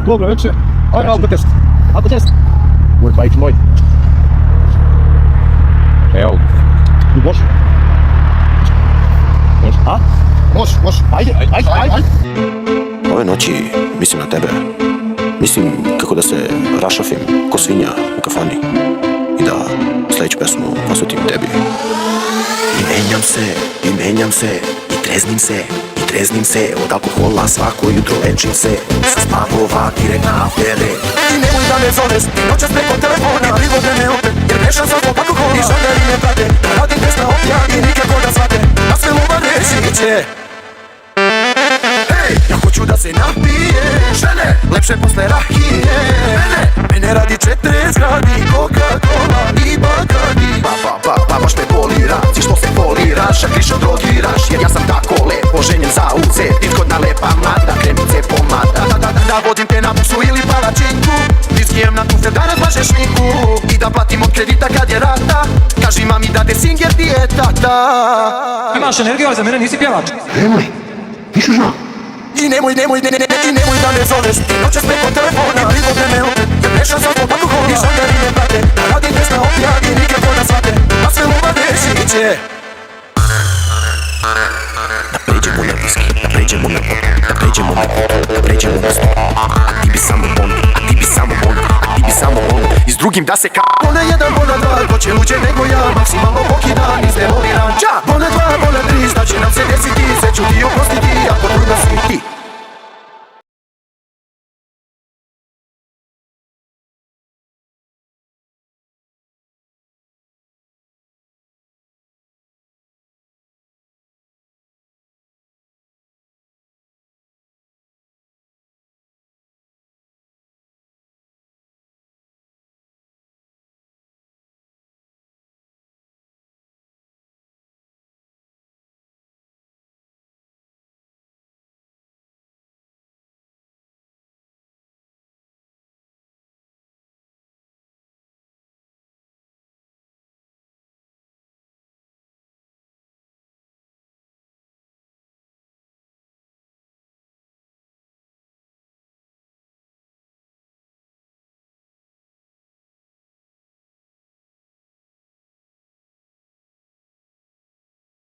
Dobro večer. Ajde, alkotest. Alkotest. Moj bajk moj. Evo. Može. Može, a? Može. Ajde. Ove noći mislim na tebe. Mislim kako da se rašafim ko svinja u kafani i da sljedeću pesmu posvetim tebi. I menjam se, i treznim se, od alkohola svako jutro lečim se, sa spavova direktna afere. I nemoj da me zoveš, noćas preko telefona, i privode me opet, jer grešan sam zbog alkohola. I žandari me prate, da radim test na opija i nikako da shvate, da sve lova reći će. Hej, ja hoću da se napije, žene, lepše posle rahije. Mene radi 40 gradi, Coca-Cola i Bacardi. Pa baš me polira, ti što se poliraš, a krišo drogiraš. Jer ja sam tako lepo ženjen za uce, itkodna lepa mlada, kremice pomada. Da vodim te na buksu ili palačinku, viskijem na tufe da razmažeš šminku. I da platim od kredita kad je rata, kaži mami da te singer ti je tata. Imaš energiju, ali za mene nisi pjevač. Nemoj, ništa žao. I nemoj da me zoveš, noćas preko telefona, privode me opet, jer grešan sam zbog alkohola. I žandari me prate, da radim test na opija i nikako da shvate, da sve lova reći će. Da pređemo na viski, da pređemo na pot, da pređemo na pot, da pređemo na sto. A ti bi samo on, i s drugim da se Bona 1, bona 2, ko će luđe nego ja, maksimalno pokidan, izdemoviran. Bona 2, bona 3, šta će nam se desiti, sve ću ti oprosti.